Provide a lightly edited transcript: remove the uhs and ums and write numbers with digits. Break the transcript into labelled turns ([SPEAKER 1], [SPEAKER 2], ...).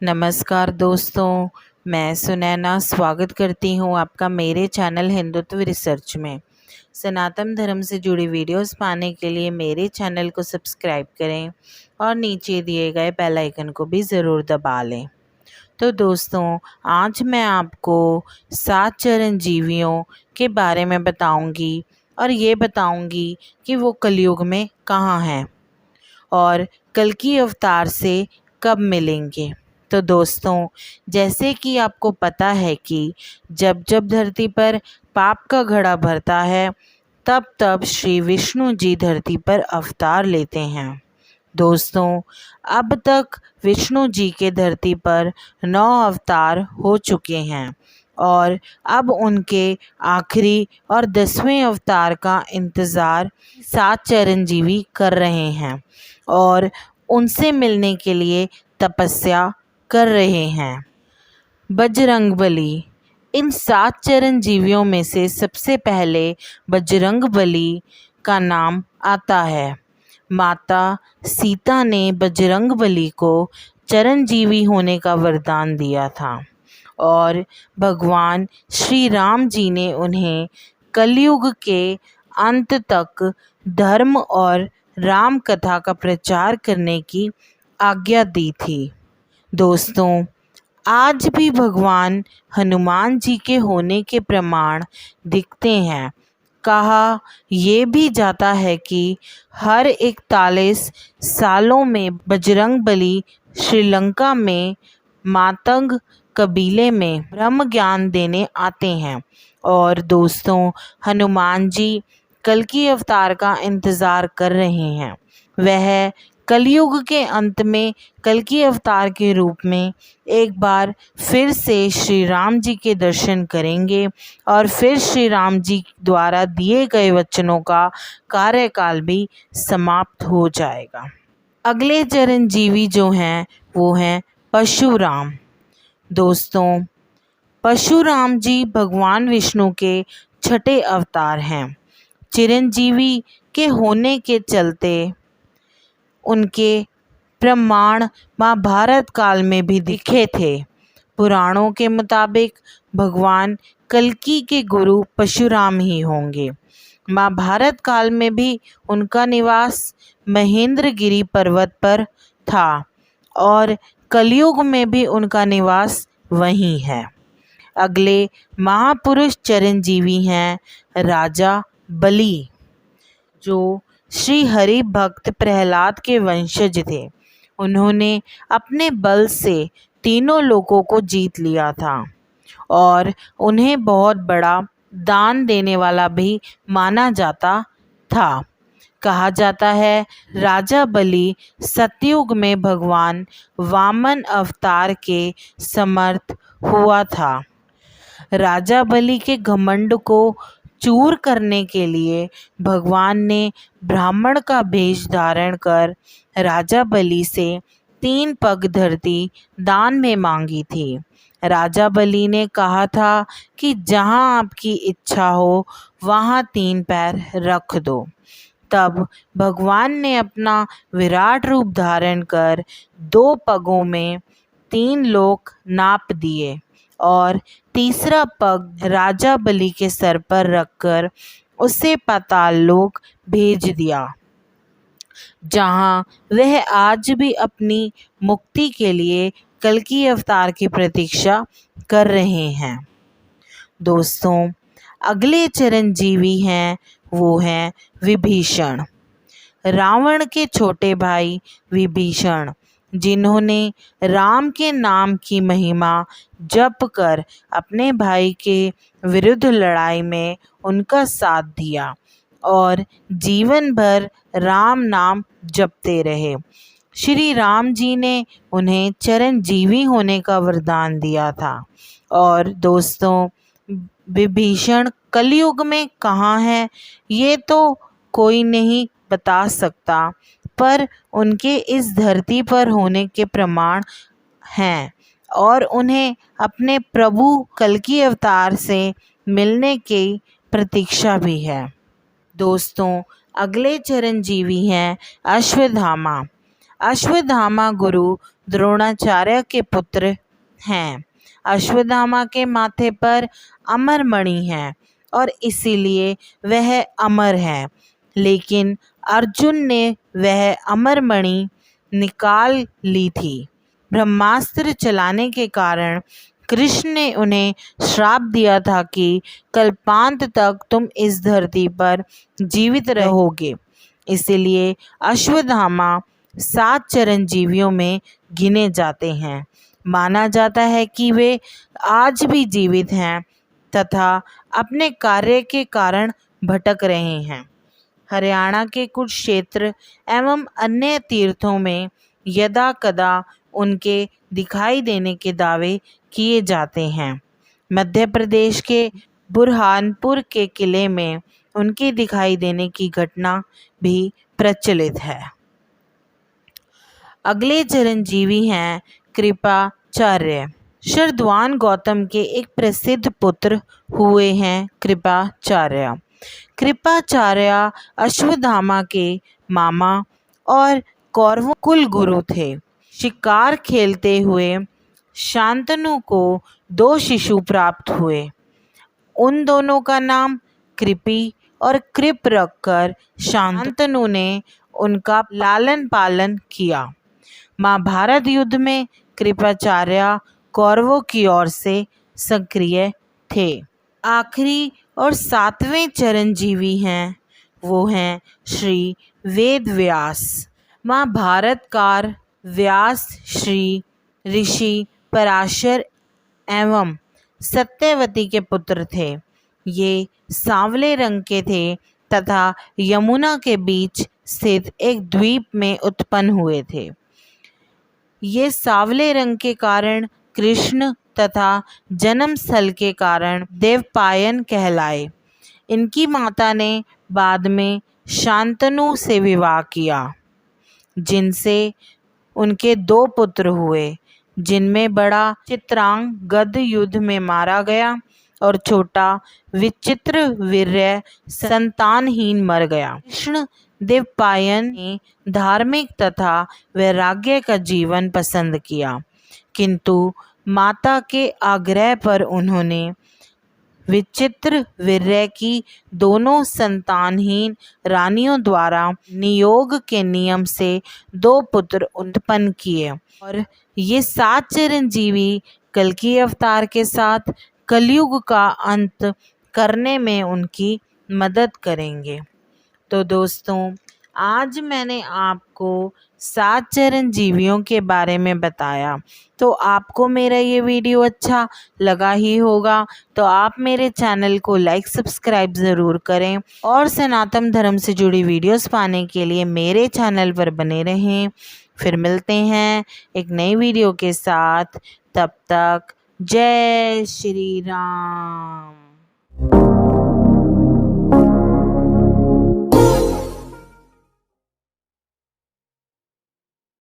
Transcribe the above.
[SPEAKER 1] नमस्कार दोस्तों, मैं सुनैना स्वागत करती हूँ आपका मेरे चैनल हिंदुत्व रिसर्च में। सनातन धर्म से जुड़ी वीडियोस पाने के लिए मेरे चैनल को सब्सक्राइब करें और नीचे दिए गए बेल आइकन को भी ज़रूर दबा लें। तो दोस्तों, आज मैं आपको 7 चिरंजीवियों के बारे में बताऊंगी और ये बताऊंगी कि वो कलयुग में कहाँ हैं और कल्कि अवतार से कब मिलेंगे। तो दोस्तों, जैसे कि आपको पता है कि जब जब धरती पर पाप का घड़ा भरता है तब तब श्री विष्णु जी धरती पर अवतार लेते हैं। दोस्तों, अब तक विष्णु जी के धरती पर 9 अवतार हो चुके हैं और अब उनके आखिरी और 10वें अवतार का इंतज़ार 7 चिरंजीवी कर रहे हैं और उनसे मिलने के लिए तपस्या कर रहे हैं। बजरंगबली, इन 7 चिरंजीवियों में से सबसे पहले बजरंगबली का नाम आता है। माता सीता ने बजरंगबली को चिरंजीवी होने का वरदान दिया था और भगवान श्री राम जी ने उन्हें कलयुग के अंत तक धर्म और राम कथा का प्रचार करने की आज्ञा दी थी। दोस्तों, आज भी भगवान हनुमान जी के होने के प्रमाण दिखते हैं। कहा यह भी जाता है कि हर 41 सालों में बजरंगबली श्रीलंका में मातंग कबीले में ब्रह्म ज्ञान देने आते हैं। और दोस्तों, हनुमान जी कल्कि अवतार का इंतज़ार कर रहे हैं। वह कलयुग के अंत में कल्कि अवतार के रूप में एक बार फिर से श्री राम जी के दर्शन करेंगे और फिर श्री राम जी द्वारा दिए गए वचनों का कार्यकाल भी समाप्त हो जाएगा। अगले चिरंजीवी जो हैं वो हैं परशुराम। दोस्तों, परशुराम जी भगवान विष्णु के छठे अवतार हैं। चिरंजीवी के होने के चलते उनके प्रमाण महाभारत काल में भी दिखे थे। पुराणों के मुताबिक भगवान कल्कि के गुरु परशुराम ही होंगे। महाभारत काल में भी उनका निवास महेंद्रगिरी पर्वत पर था और कलयुग में भी उनका निवास वहीं है। अगले महापुरुष चिरंजीवी हैं राजा बलि, जो श्री हरि भक्त प्रहलाद के वंशज थे। उन्होंने अपने बल से तीनों लोकों को जीत लिया था और उन्हें बहुत बड़ा दान देने वाला भी माना जाता था। कहा जाता है राजा बलि सतयुग में भगवान वामन अवतार के समर्थ हुआ था। राजा बलि के घमंड को चूर करने के लिए भगवान ने ब्राह्मण का भेष धारण कर राजा बलि से 3 पग धरती दान में मांगी थी। राजा बलि ने कहा था कि जहाँ आपकी इच्छा हो वहाँ 3 पैर रख दो। तब भगवान ने अपना विराट रूप धारण कर 2 पगों में 3 लोक नाप दिए और तीसरा पग राजा बलि के सर पर रखकर उसे पाताल लोक भेज दिया, जहां वह आज भी अपनी मुक्ति के लिए कल्कि अवतार की प्रतीक्षा कर रहे हैं। दोस्तों, अगले चिरंजीवी हैं वो हैं विभीषण। रावण के छोटे भाई विभीषण, जिन्होंने राम के नाम की महिमा जप कर अपने भाई के विरुद्ध लड़ाई में उनका साथ दिया और जीवन भर राम नाम जपते रहे। श्री राम जी ने उन्हें चिरंजीवी होने का वरदान दिया था। और दोस्तों, विभीषण कलयुग में कहाँ है ये तो कोई नहीं बता सकता, पर उनके इस धरती पर होने के प्रमाण हैं और उन्हें अपने प्रभु कल्कि अवतार से मिलने की प्रतीक्षा भी है। दोस्तों, अगले चिरंजीवी हैं अश्वत्थामा। अश्वत्थामा गुरु द्रोणाचार्य के पुत्र हैं। अश्वत्थामा के माथे पर अमर मणि है और इसीलिए वह अमर है। लेकिन अर्जुन ने वह अमर मणि निकाल ली थी। ब्रह्मास्त्र चलाने के कारण कृष्ण ने उन्हें श्राप दिया था कि कल्पांत तक तुम इस धरती पर जीवित रहोगे। इसलिए अश्वत्थामा 7 चिरंजीवियों में गिने जाते हैं। माना जाता है कि वे आज भी जीवित हैं तथा अपने कार्य के कारण भटक रहे हैं। हरियाणा के कुछ क्षेत्र एवं अन्य तीर्थों में यदा कदा उनके दिखाई देने के दावे किए जाते हैं। मध्य प्रदेश के बुरहानपुर के किले में उनके दिखाई देने की घटना भी प्रचलित है। अगले चिरंजीवी हैं कृपाचार्य। शरद्वान गौतम के एक प्रसिद्ध पुत्र हुए हैं कृपाचार्य। कृपाचार्य अश्वत्थामा के मामा और कौरवों कुल गुरु थे। शिकार खेलते हुए शांतनु को 2 शिशु प्राप्त हुए। उन दोनों का नाम कृपि और कृप रखकर शांतनु ने उनका लालन पालन किया। महाभारत युद्ध में कृपाचार्य कौरवों की ओर से सक्रिय थे। आखिरी और 7वें चिरंजीवी हैं वो हैं श्री वेद व्यास। महाभारतकार व्यास श्री ऋषि पराशर एवं सत्यवती के पुत्र थे। ये सांवले रंग के थे तथा यमुना के बीच स्थित एक द्वीप में उत्पन्न हुए थे। ये सांवले रंग के कारण कृष्ण तथा जन्म स्थल के कारण देवपायन कहलाए। इनकी माता ने बाद में शांतनु से विवाह किया, जिनसे उनके 2 पुत्र हुए, जिनमें बड़ा चित्रांगद युद्ध में मारा गया और छोटा विचित्रवीर्य संतानहीन मर गया। कृष्ण देवपायन ने धार्मिक तथा वैराग्य का जीवन पसंद किया, किंतु माता के आग्रह पर उन्होंने विचित्रवीर्य की दोनों संतानहीन रानियों द्वारा नियोग के नियम से 2 पुत्र उत्पन्न किए और ये 7 चिरंजीवी कल्कि अवतार के साथ कलयुग का अंत करने में उनकी मदद करेंगे। तो दोस्तों, आज मैंने आपको 7 चिरंजीवियों के बारे में बताया। तो आपको मेरा ये वीडियो अच्छा लगा ही होगा, तो आप मेरे चैनल को लाइक सब्सक्राइब ज़रूर करें और सनातन धर्म से जुड़ी वीडियोस पाने के लिए मेरे चैनल पर बने रहें। फिर मिलते हैं एक नई वीडियो के साथ। तब तक जय श्री राम।